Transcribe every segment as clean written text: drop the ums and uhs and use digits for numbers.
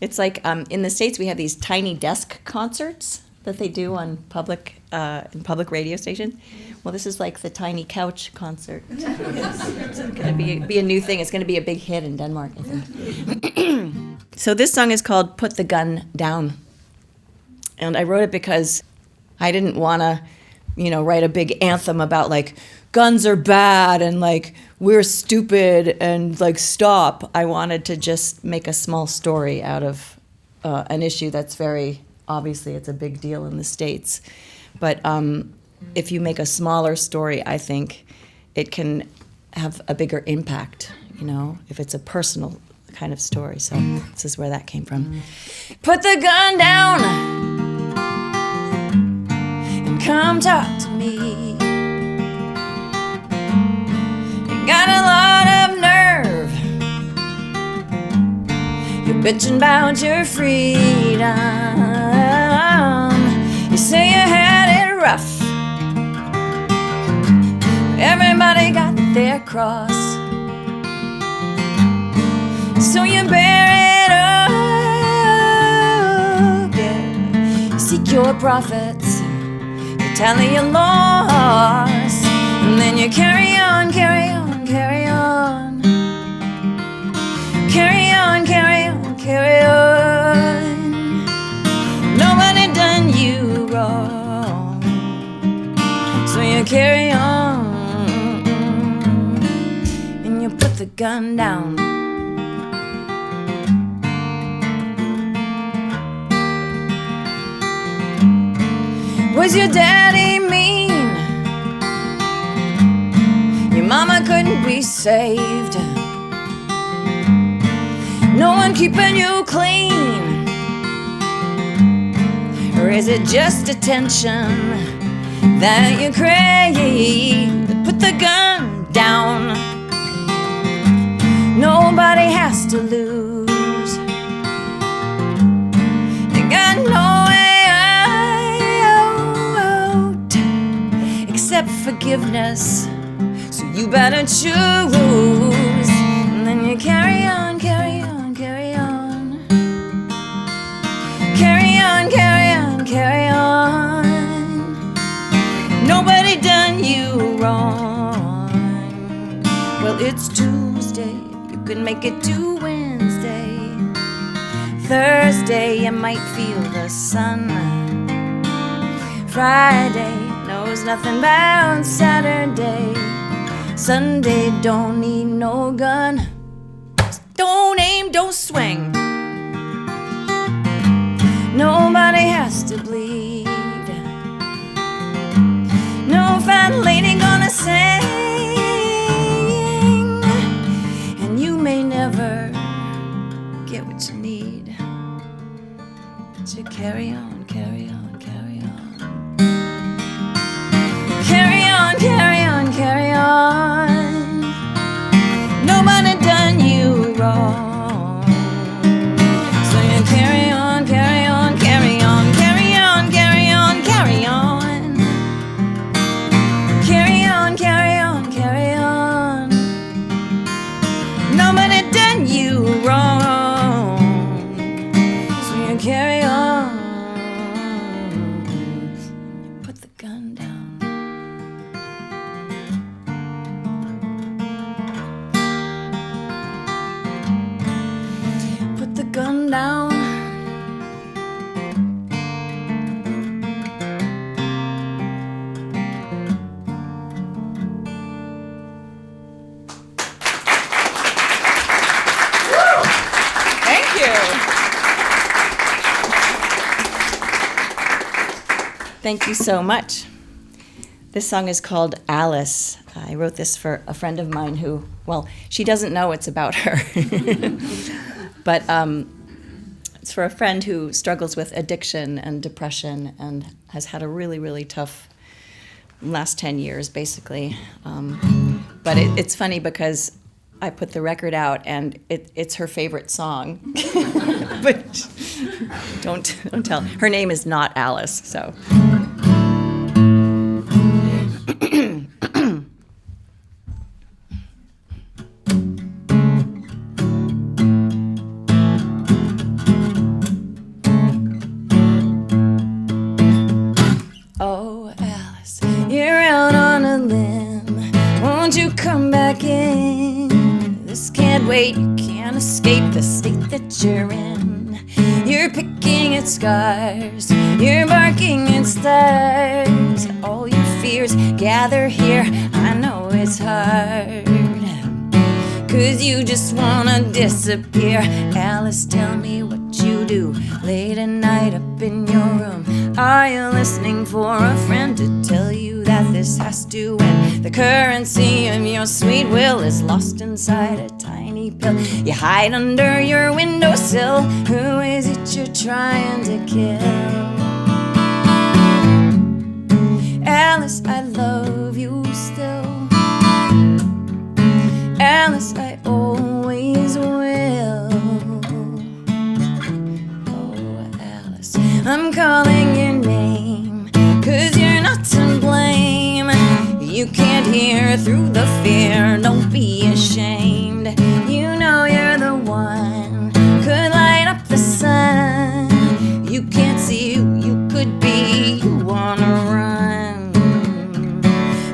It's like in the States we have these tiny desk concerts that they do on public radio station. Well, this is like the tiny couch concert. It's going to be a new thing. It's going to be a big hit in Denmark, I think. So this song is called "Put the Gun Down," and I wrote it because I didn't want to, write a big anthem about like guns are bad and like we're stupid and like stop. I wanted to just make a small story out of an issue that's very obviously it's a big deal in the States, but if you make a smaller story, I think it can have a bigger impact. If it's a personal kind of story. So this is where that came from. Put the gun down and come talk to me. You got a lot of nerve. You're bitching about your freedom. You say you had it rough. Everybody got their cross. So you bear it up, yeah. You seek your profits, you tally your loss, and then you carry on, carry on, carry on. Carry on, carry on, carry on. Nobody done you wrong, so you carry on, and you put the gun down. Was your daddy mean? Your mama couldn't be saved. No one keeping you clean? Or is it just attention that you crave? Put the gun down. Nobody has to lose. You got no way except forgiveness, so you better choose. And then you carry on, carry on, carry on. Carry on, carry on, carry on. Nobody done you wrong. Well, it's Tuesday, you can make it to Wednesday. Thursday, you might feel the sun. Friday knows nothing about Saturday. Sunday don't need no gun. Don't aim, don't swing. Nobody has to bleed. No fat lady gonna sing. And you may never get what you need, but you carry on, carry on, carry on. Carry on, carry on, carry on. Nobody done you wrong, so you carry on, carry on, carry on, carry on, carry on, carry on. Carry on, carry on, carry on. Nobody done you wrong, so you carry on. Put the gun down. Gun down. Thank you. Thank you so much. This song is called Alice. I wrote this for a friend of mine who, well, she doesn't know it's about her. But it's for a friend who struggles with addiction and depression and has had a really, really tough last 10 years, basically. But it's funny because I put the record out and it's her favorite song. But don't tell. Her name is not Alice, so. with scars. You're barking at stars. All your fears gather here. I know it's hard, 'cause you just wanna disappear. Alice, tell me what you do late at night up in your room. Are you listening for a friend to tell you that this has to end? The currency of your sweet will is lost inside a tiny pill. You hide under your windowsill. Who is it you're trying to kill? Alice, I love you still. Alice, I always will. Oh, Alice, I'm calling your name, 'cause you're not to blame. You can't hear through the fear. Don't be ashamed. You know you're the one, could light up the sun. You can't see who you could be. You wanna run,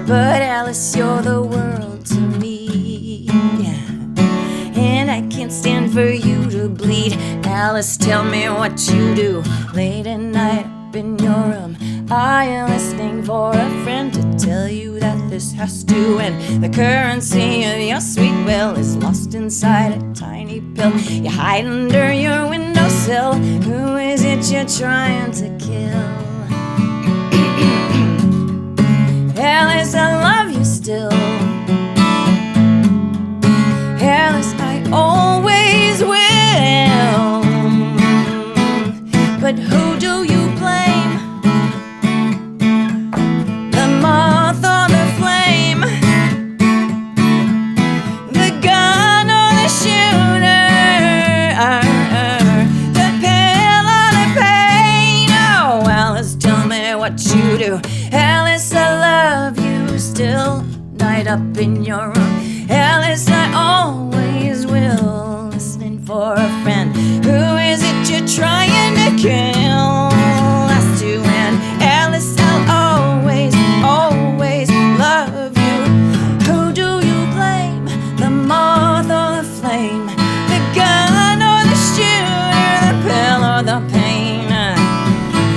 but Alice, you're the world to me. And I can't stand for you to bleed. Alice, tell me what you do late at night up in your room. Are you listening for a friend to tell you that this has to end? The currency of your sweet will is lost inside a tiny pill. You hide under your windowsill. Who is it you're trying to kill? Alice, I love you still. Alice, I always will. But who do you blame? The moth or the flame? The gun or the shooter? The pill or the pain? Oh, Alice, tell me what you do. Alice, I love you still. Night up in your room. Alice, I always will. Listening for a friend. Who is it you're trying to kill? Last to end. Alice, I'll always, always love you. Who do you blame? The moth or the flame? The gun or the shooter? The pill or the pain?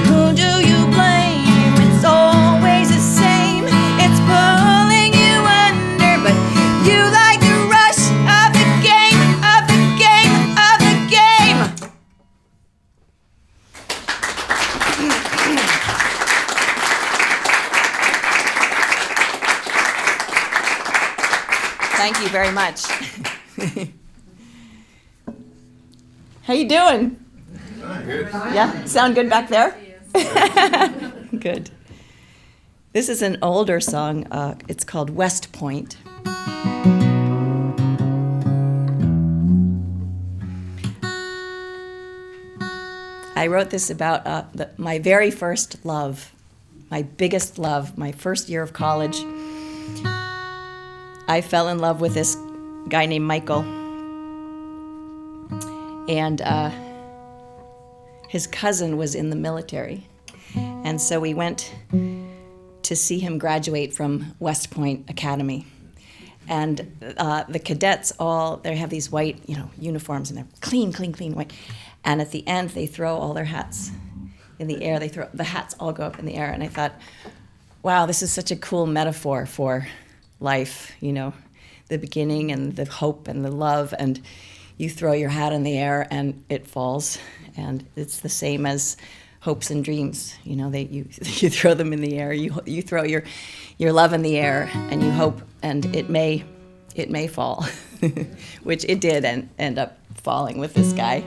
Who do you blame? It's always the same. It's pulling you under, but you like the rush of the game, of the game, of the game. Thank you very much. How you doing? Good. Yeah, sound good back there? Good. This is an older song. It's called West Point. I wrote this about my very first love, my biggest love, my first year of college. I fell in love with this guy named Michael. And his cousin was in the military. And so we went to see him graduate from West Point Academy. And the cadets they have these white, uniforms, and they're clean white. And at the end, they throw all their hats in the air. The hats all go up in the air. And I thought, wow, this is such a cool metaphor for life, the beginning and the hope and the love. And you throw your hat in the air and it falls. And it's the same as hopes and dreams. You throw them in the air. You throw your love in the air and you hope, and it may fall, which it did, and end up falling with this guy.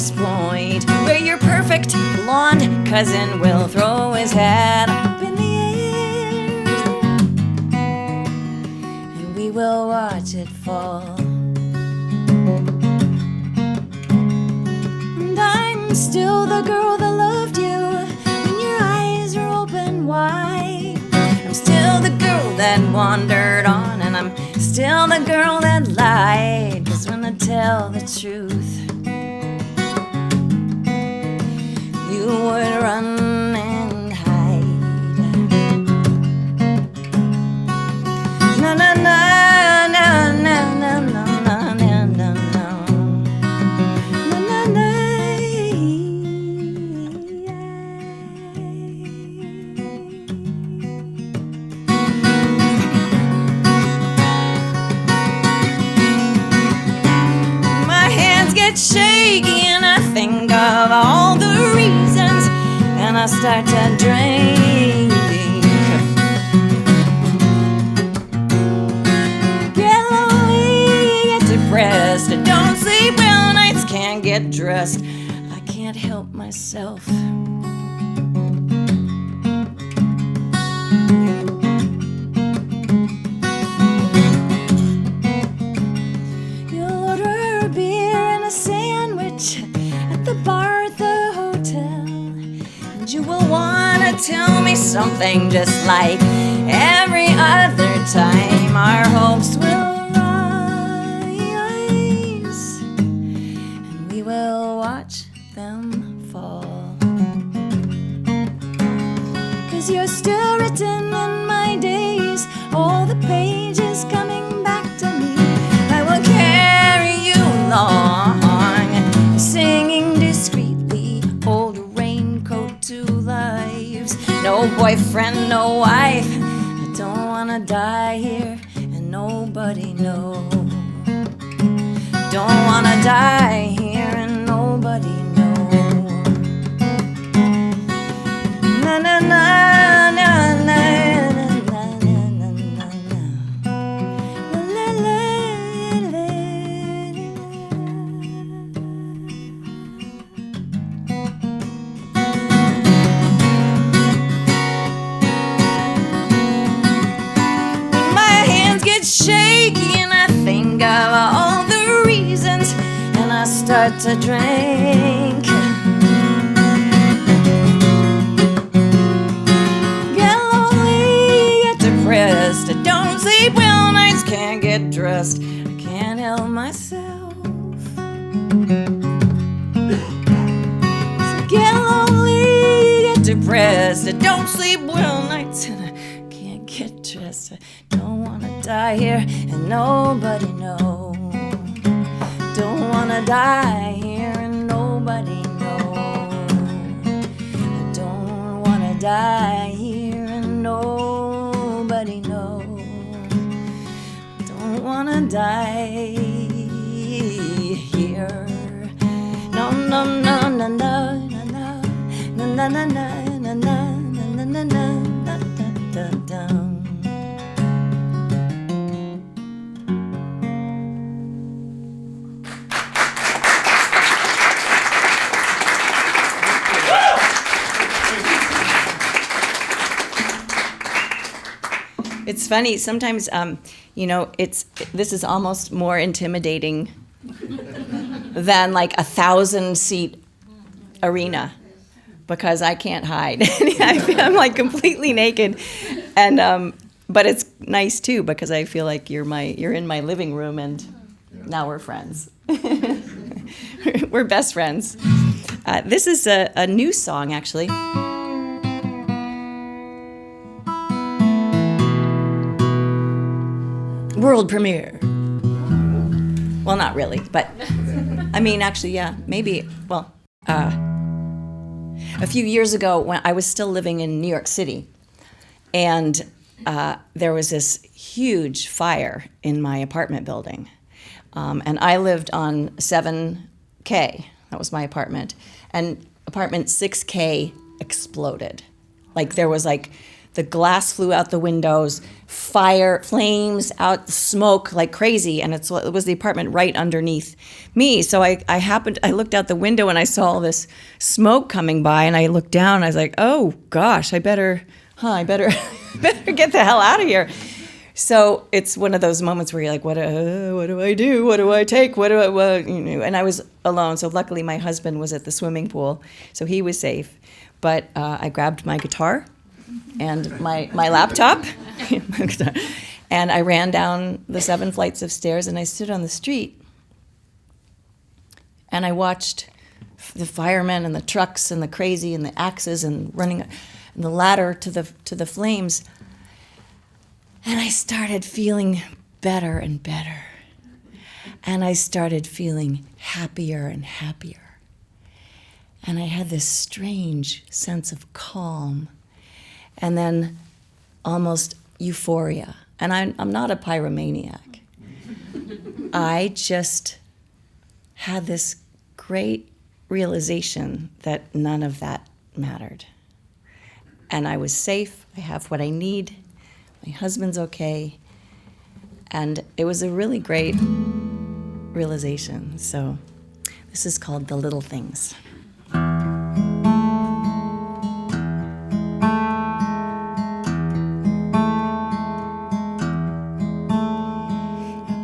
West Point, where your perfect blonde cousin will throw his hat up in the air, and we will watch it fall. And I'm still the girl that loved you when your eyes are open wide. I'm still the girl that wandered on, and I'm still the girl that lied. 'Cause when I tell the truth, you would run and hide. Na na na na na na na na na na na na na. My hands get shaky and I think of all the reasons, and I start to drink. Get lonely, get depressed, I don't sleep well, nights can't get dressed. I can't help myself. You'll order a beer and a sandwich at the bar at the hotel, and you will want to tell me something just like every other time. Our hopes will rise, and we will watch them fall. 'Cause you're still written in my days, all the pages coming back to me. I will carry you along, singing discreetly, old raincoat to lives. No boyfriend, no wife, I don't wanna die here and nobody know. Don't wanna die here and nobody know. Na na na na na na na na na na. La la la. My hands get shaky and I think of all the reasons, and I start to drink. Get lonely, get depressed, I don't sleep well, nights can't get dressed. I can't help myself. So get lonely, get depressed, I don't sleep well, nights and I can't get dressed. I don't wanna die here and nobody know. Don't wanna die here and nobody know. I don't wanna die here and nobody know. Don't wanna die here. No no no no no no no no no no no no no no no no. It's funny sometimes. This is almost more intimidating than like 1,000-seat arena, because I can't hide. I'm like completely naked, and but it's nice too because I feel like you're in my living room, and now we're friends. We're best friends. This is a new song, actually. World premiere. Well, not really, but I mean, actually, yeah, maybe. Well, a few years ago when I was still living in New York City, and there was this huge fire in my apartment building, and I lived on 7K. That was my apartment, and apartment 6K exploded. Like there was like the glass flew out the windows, fire, flames out, smoke like crazy, and it was the apartment right underneath me. So I looked out the window and I saw all this smoke coming by, and I looked down and I was like, oh gosh, I better get the hell out of here. So it's one of those moments where you're like, what do I do? What do I take? And I was alone. So luckily my husband was at the swimming pool, so he was safe. But I grabbed my guitar and my laptop, and I ran down the 7 flights of stairs, and I stood on the street, and I watched the firemen and the trucks and the crazy and the axes and running and the ladder to the flames. And I started feeling better and better. And I started feeling happier and happier. And I had this strange sense of calm and then almost euphoria. And I'm not a pyromaniac. I just had this great realization that none of that mattered. And I was safe. I have what I need. My husband's okay. And it was a really great realization. So this is called The Little Things.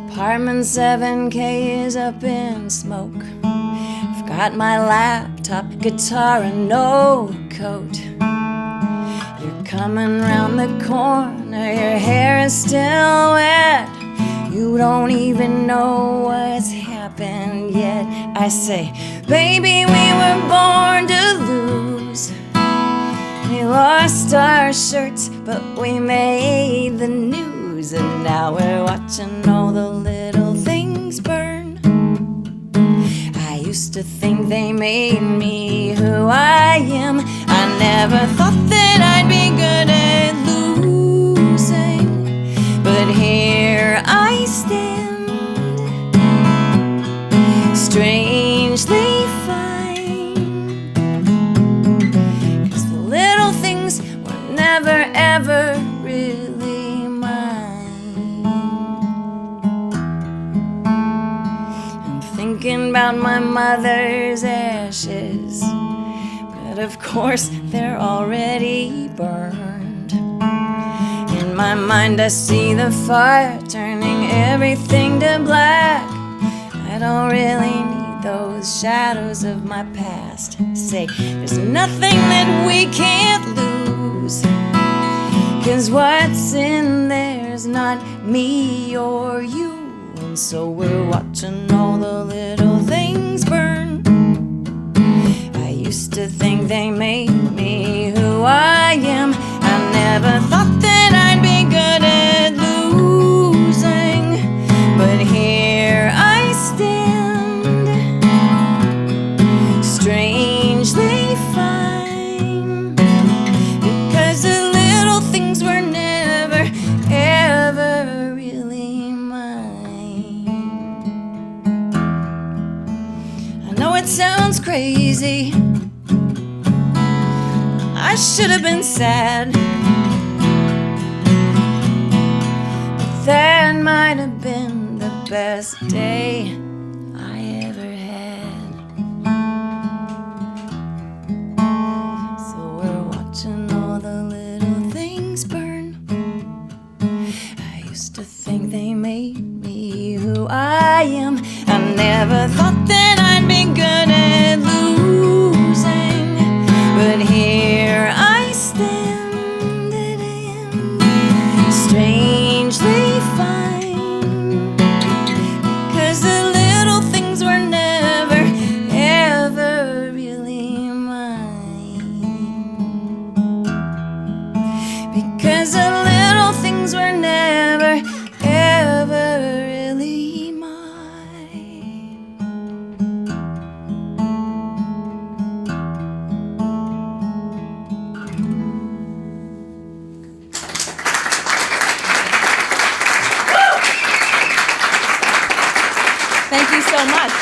Apartment 7K is up in smoke. I've got my laptop, guitar, and no coat. You're coming round the corner, your hair is still wet. You don't even know what's happened yet. I say, baby, we were born to lose. We lost our shirts, but we made the news. And now we're watching all the little things burn. I used to think they made me who I am. I never thought that I'd be good at losing, but here I stand, strangely fine, 'cause the little things were never ever really mine. I'm thinking about my mother's ashes, but of course they're already burned. In my mind I see the fire turning everything to black. I don't really need those shadows of my past. Say, there's nothing that we can't lose, 'cause what's in there's not me or you. And so we're watching all the little things burn. I used to think they made me who I am. I never thought that I'd be good at losing, but here I stand, strangely fine, because the little things were never, ever really mine. I know it sounds crazy, I should have been sad, but that might have been the best day I ever had. So we're watching all the little things burn. I used to think they made me who I am. I never thought that I'd be good at losing, but here I stand, strangely fine, 'cause the little things were never, ever really mine. Because the little things were never, ever really mine. Thank you so much.